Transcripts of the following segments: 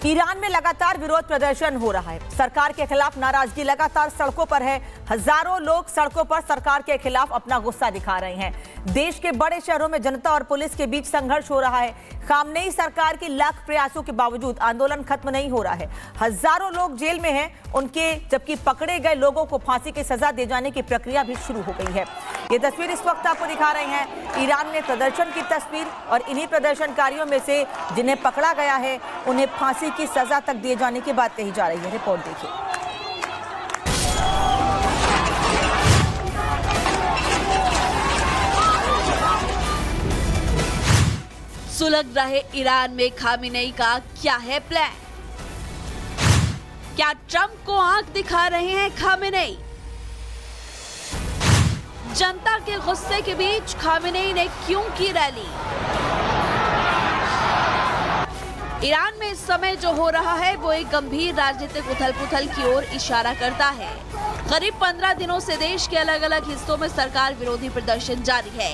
Iran में लगातार विरोध प्रदर्शन हो रहा है। सरकार के खिलाफ नाराजगी लगातार सड़कों पर है। हजारों लोग सड़कों पर सरकार के खिलाफ अपना गुस्सा दिखा रहे हैं। देश के बड़े शहरों में जनता और पुलिस के बीच संघर्ष हो रहा है। खामनेई सरकार के लाख प्रयासों के बावजूद आंदोलन खत्म नहीं हो रहा है। हजारों लोग जेल में हैं, उनके जबकि पकड़े गए लोगों को फांसी की सजा दे जाने की प्रक्रिया भी शुरू हो गई है। ये तस्वीर इस वक्त आपको दिखा रहे हैं ईरान में प्रदर्शन की तस्वीर, और इन्हीं प्रदर्शनकारियों में से जिन्हें पकड़ा गया है उन्हें फांसी की सजा तक दिए जाने की बात कही जा रही है। रिपोर्ट देखिए। सुलग रहे ईरान में खामेनेई का क्या है प्लान? क्या ट्रंप को आंख दिखा रहे हैं खामेनेई? जनता के गुस्से के बीच खामेनेई ने क्यों की रैली? ईरान में इस समय जो हो रहा है वो एक गंभीर राजनीतिक उथल-पुथल की ओर इशारा करता है। करीब 15 दिनों से देश के अलग अलग हिस्सों में सरकार विरोधी प्रदर्शन जारी है।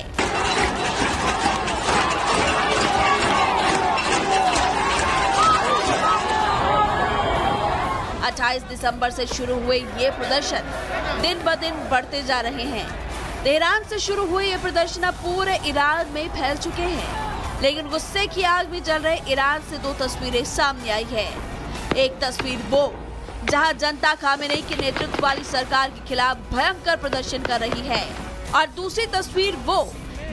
28 दिसंबर से शुरू हुए ये प्रदर्शन दिन ब दिन बढ़ते जा रहे हैं। तेहरान से शुरू हुए ये प्रदर्शन अब पूरे ईरान में फैल चुके हैं। लेकिन गुस्से की आग में जल रहे ईरान से दो तस्वीरें सामने आई है। एक तस्वीर वो जहां जनता खामेनेई के नेतृत्व वाली सरकार के खिलाफ भयंकर प्रदर्शन कर रही है, और दूसरी तस्वीर वो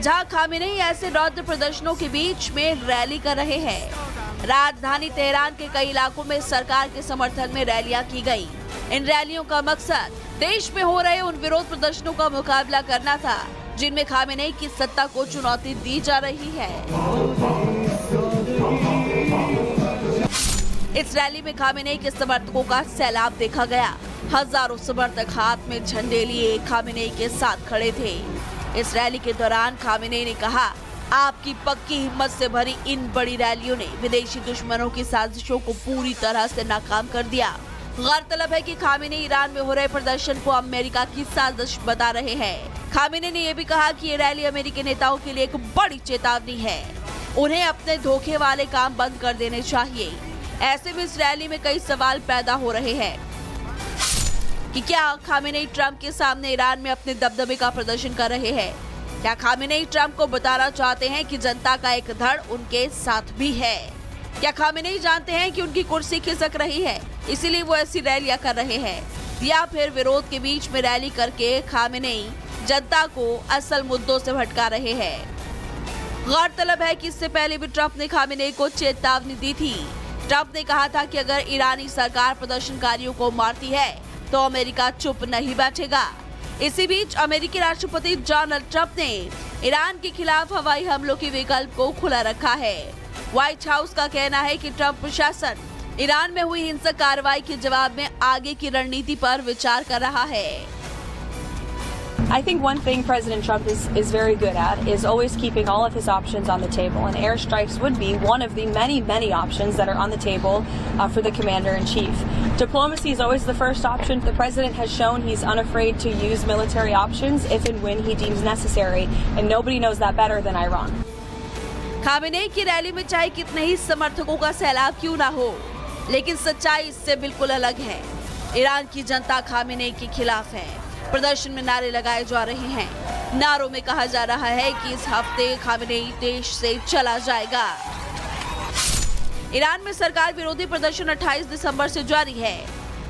जहां खामेनेई ऐसे रौद्र प्रदर्शनों के बीच में रैली कर रहे हैं। राजधानी तेहरान के कई इलाकों में सरकार के समर्थन में रैलियां की गई। इन रैलियों का मकसद देश में हो रहे उन विरोध प्रदर्शनों का मुकाबला करना था जिनमें खामेनेई की सत्ता को चुनौती दी जा रही है। इस रैली में खामेनेई के समर्थकों का सैलाब देखा गया। हजारों समर्थक हाथ में झंडे लिए खामेनेई के साथ खड़े थे। इस रैली के दौरान खामेनेई ने कहा, आपकी पक्की हिम्मत से भरी इन बड़ी रैलियों ने विदेशी दुश्मनों की साजिशों को पूरी तरह से नाकाम कर दिया। गौरतलब है कि खामेनेई ईरान में हो रहे प्रदर्शन को अमेरिका की साजिश बता रहे हैं। खामेनेई ने यह भी कहा कि ये रैली अमेरिकी नेताओं के लिए एक बड़ी चेतावनी है। उन्हें अपने धोखे वाले काम बंद कर देने चाहिए। ऐसे में इस रैली में कई सवाल पैदा हो रहे हैं कि क्या खामेनेई ट्रंप के सामने ईरान में अपने दबदबे का प्रदर्शन कर रहे हैं? क्या खामेनेई ट्रंप को बताना चाहते हैं कि जनता का एक धड़ उनके साथ भी है? क्या खामेनेई जानते हैं कि उनकी कुर्सी खिसक रही है, इसीलिए वो ऐसी रैलियां कर रहे हैं? या फिर विरोध के बीच में रैली करके खामेनेई जनता को असल मुद्दों से भटका रहे हैं? गौरतलब है कि इससे पहले भी ट्रंप ने खामेनेई को चेतावनी दी थी। ट्रंप ने कहा था कि अगर ईरानी सरकार प्रदर्शनकारियों को मारती है तो अमेरिका चुप नहीं बैठेगा। इसी बीच अमेरिकी राष्ट्रपति डोनाल्ड ट्रंप ने ईरान के खिलाफ हवाई हमलों के विकल्प को खुला रखा है। व्हाइट हाउस का कहना है कि ट्रंप प्रशासन ईरान में हुई हिंसक कार्रवाई के जवाब में आगे की रणनीति पर विचार कर रहा है। I think one thing President Trump is very good at is always keeping all of his options on the table, and airstrikes would be one of the many options that are on the table for the commander-in-chief. Diplomacy is always the first option. The president has shown he's unafraid to use military options if and when he deems necessary, and nobody knows that better than Iran. Khamenei की rally में चाहे कितने ही समर्थकों का सैलाब क्यों ना हो, लेकिन सच्चाई इससे बिल्कुल अलग है। ईरान की जनता खामेनेई के खिलाफ है। प्रदर्शन में नारे लगाए जा रहे हैं। नारों में कहा जा रहा है कि इस हफ्ते खामेनेई देश से चला जाएगा। ईरान में सरकार विरोधी प्रदर्शन 28 दिसंबर से जारी है।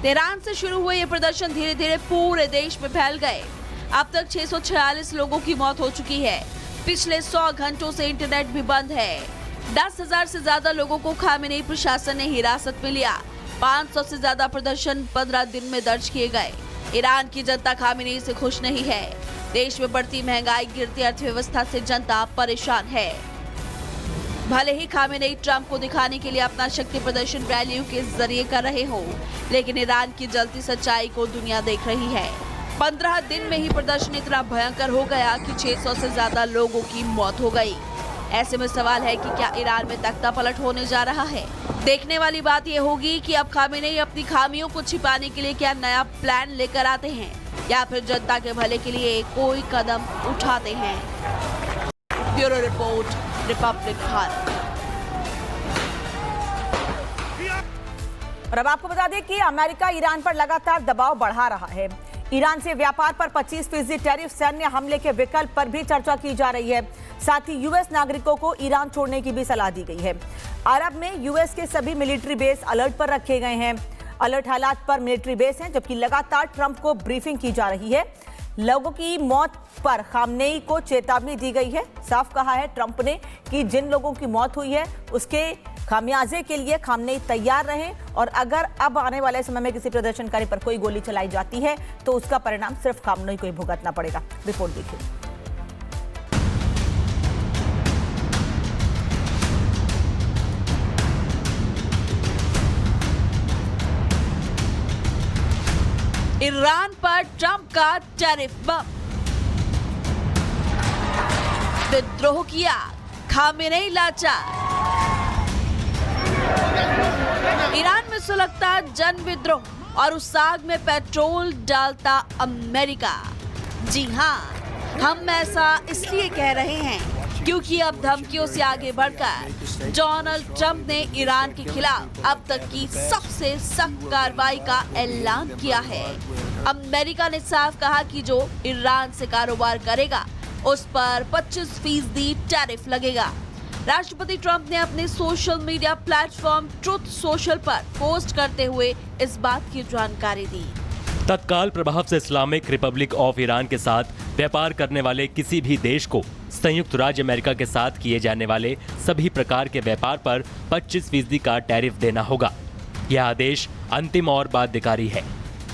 तेहरान से शुरू हुए ये प्रदर्शन धीरे धीरे पूरे देश में फैल गए। अब तक 646 लोगों की मौत हो चुकी है। पिछले 100 घंटों से इंटरनेट भी बंद है। 10,000 से ज्यादा लोगों को खामेनेई प्रशासन ने हिरासत में लिया। 500 से ज्यादा प्रदर्शन 15 दिन में दर्ज किए गए। ईरान की जनता खामेनेई से खुश नहीं है। देश में बढ़ती महंगाई, गिरती अर्थव्यवस्था से जनता परेशान है। भले ही खामेनेई ट्रंप को दिखाने के लिए अपना शक्ति प्रदर्शन रैलियों के जरिए कर रहे हो, लेकिन ईरान की जलती सच्चाई को दुनिया देख रही है। 15 दिन में ही प्रदर्शन इतना भयंकर हो गया कि 600 से ज्यादा लोगों की मौत हो गई। ऐसे में सवाल है कि क्या ईरान में तख्ता पलट होने जा रहा है? देखने वाली बात यह होगी कि अब खामेनेई अपनी खामियों को छिपाने के लिए क्या नया प्लान लेकर आते हैं, या फिर जनता के भले के लिए कोई कदम उठाते हैं। Bureau report, Republic Bharat. और अब आपको बता दें कि अमेरिका ईरान पर लगातार दबाव बढ़ा रहा है। ईरान से व्यापार पर 25% टैरिफ, सैन्य हमले के विकल्प पर भी चर्चा की जा रही है। साथ ही यूएस नागरिकों को ईरान छोड़ने की भी सलाह दी गई है। अरब में यूएस के सभी मिलिट्री बेस अलर्ट पर रखे गए हैं। अलर्ट हालात पर मिलिट्री बेस हैं, जबकि लगातार ट्रंप को ब्रीफिंग की जा रही है। लोगों की मौत पर खामनेई को चेतावनी दी गई है। साफ कहा है ट्रंप ने कि जिन लोगों की मौत हुई है उसके खामियाजे के लिए खामनेई तैयार रहें और अगर अब आने वाले समय में किसी प्रदर्शनकारी पर कोई गोली चलाई जाती है तो उसका परिणाम सिर्फ खामनेई को ही भुगतना पड़ेगा। रिपोर्ट देखिए। ईरान पर ट्रंप का टैरिफ बम, विद्रोह किया खामेनेई लाचार। ईरान में सुलगता जन विद्रोह और उस आग में पेट्रोल डालता अमेरिका। जी हां, हम ऐसा इसलिए कह रहे हैं क्योंकि अब धमकियों से आगे बढ़कर डोनाल्ड ट्रंप ने ईरान के खिलाफ अब तक की सबसे सख्त कार्रवाई का ऐलान किया है। अमेरिका ने साफ कहा कि जो ईरान से कारोबार करेगा उस पर 25% टैरिफ लगेगा। राष्ट्रपति ट्रंप ने अपने social media platform truth social पर पोस्ट करते हुए इस बात की जानकारी दी। तत्काल प्रभाव से इस्लामिक रिपब्लिक ऑफ ईरान के साथ व्यापार करने वाले किसी भी देश को संयुक्त राज्य अमेरिका के साथ किए जाने वाले सभी प्रकार के व्यापार पर 25% का टैरिफ देना होगा। यह आदेश अंतिम और बाध्यकारी है।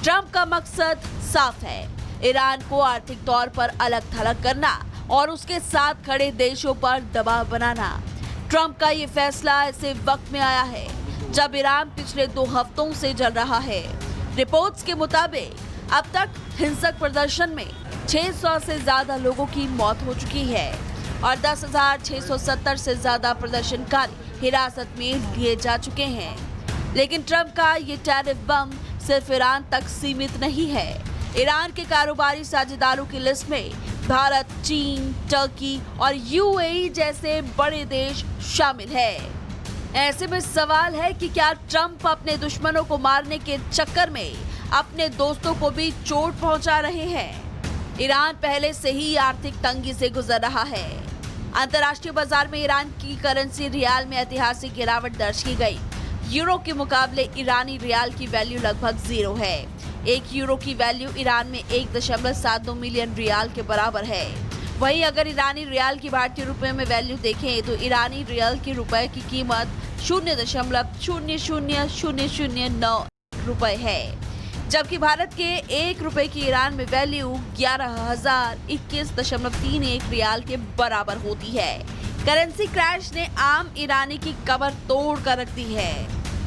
ट्रंप का मकसद साफ है, ईरान को आर्थिक तौर पर अलग थलग करना और उसके साथ खड़े देशों पर दबाव बनाना। ट्रंप का ये फैसला ऐसे वक्त में आया है जब ईरान पिछले 2 हफ्तों से जल रहा है। रिपोर्ट्स के मुताबिक अब तक हिंसक प्रदर्शन में 600 से ज्यादा लोगों की मौत हो चुकी है और 10,670 से ज्यादा प्रदर्शनकारी हिरासत में लिए जा चुके हैं। लेकिन ट्रंप का ये टैरिफ बम सिर्फ ईरान तक सीमित नहीं है। ईरान के कारोबारी साझेदारों की लिस्ट में भारत, चीन, टर्की और यूएई जैसे बड़े देश शामिल है। ऐसे में सवाल है कि क्या ट्रंप अपने दुश्मनों को मारने के चक्कर में अपने दोस्तों को भी चोट पहुंचा रहे हैं। ईरान पहले से ही आर्थिक तंगी से गुजर रहा है। अंतर्राष्ट्रीय बाजार में ईरान की करेंसी रियाल में ऐतिहासिक गिरावट दर्ज की गई। यूरो के मुकाबले ईरानी रियाल की वैल्यू लगभग 0 है। 1 यूरो की वैल्यू ईरान में 1.72 मिलियन रियाल के बराबर है। वहीं अगर ईरानी रियाल की भारतीय रुपए में वैल्यू देखें तो ईरानी रियाल की रुपए की कीमत 0.00009 रुपए है, जबकि भारत के 1 रुपए की ईरान में वैल्यू 11,021.31 रियाल के बराबर होती है। करेंसी क्रैश ने आम ईरानी की कमर तोड़ कर रख दी है।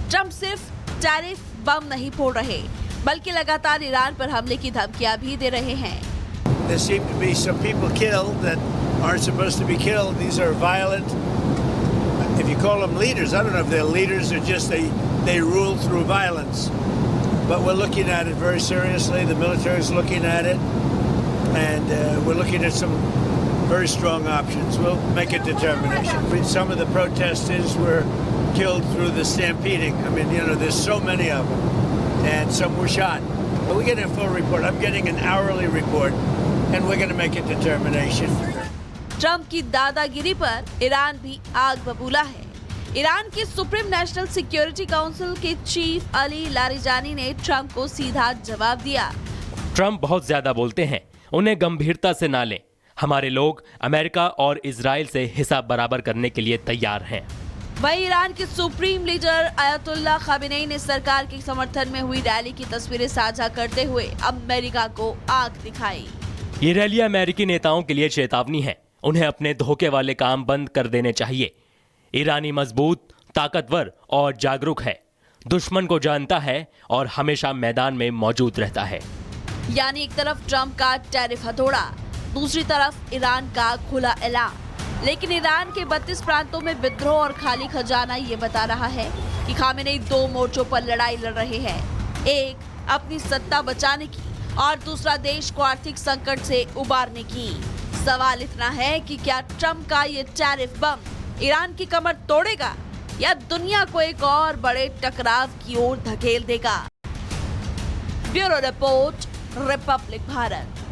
ट्रंप सिर्फ टैरिफ बम नहीं फोड़ रहे, बल्कि लगातार ईरान पर हमले की धमकियां भी दे रहे हैं। There seem to be some people killed that aren't supposed to be killed. These are violent. If you call them leaders, I don't know if they're leaders or just they rule through violence. But we're looking at it very seriously. The military is looking at it, and we're looking at some very strong options. We'll make a determination. Some of the protesters were killed through the stampeding. I mean, you know, there's so many of them, and some were shot. But we're getting a full report. I'm getting an hourly report, and we're going to make a determination. Trump की दादागिरी पर Iran भी आग बबूला है। Iran के supreme national security council के chief Ali Larijani ने ट्रंप को सीधा जवाब दिया। ट्रंप बहुत ज्यादा बोलते हैं, उन्हें गंभीरता से ना लें। हमारे लोग अमेरिका और इजराइल से हिसाब बराबर करने के लिए तैयार हैं। वहीं ईरान के सुप्रीम लीडर अयतुल्ला खामेनेई ने सरकार के समर्थन में हुई रैली की तस्वीरें साझा करते हुए अमेरिका को आग दिखाई। ये रैली अमेरिकी नेताओं के लिए चेतावनी है। उन्हें अपने धोखे वाले काम बंद कर देने चाहिए। ईरानी मजबूत, ताकतवर और जागरूक है, दुश्मन को जानता है और हमेशा मैदान में मौजूद रहता है। यानी एक तरफ ट्रंप का टैरिफ हथौड़ा, दूसरी तरफ ईरान का खुला ऐलान। लेकिन ईरान के 32 प्रांतों में विद्रोह और खाली खजाना ये बता रहा है कि खामेनेई 2 मोर्चों पर लड़ाई लड़ रहे हैं। एक अपनी सत्ता बचाने की और दूसरा देश को आर्थिक संकट से उबारने की। सवाल इतना है कि क्या ट्रंप का ये टैरिफ बम ईरान की कमर तोड़ेगा या दुनिया को एक और बड़े टकराव की ओर धकेल देगा? Bureau report, Republic Bharat.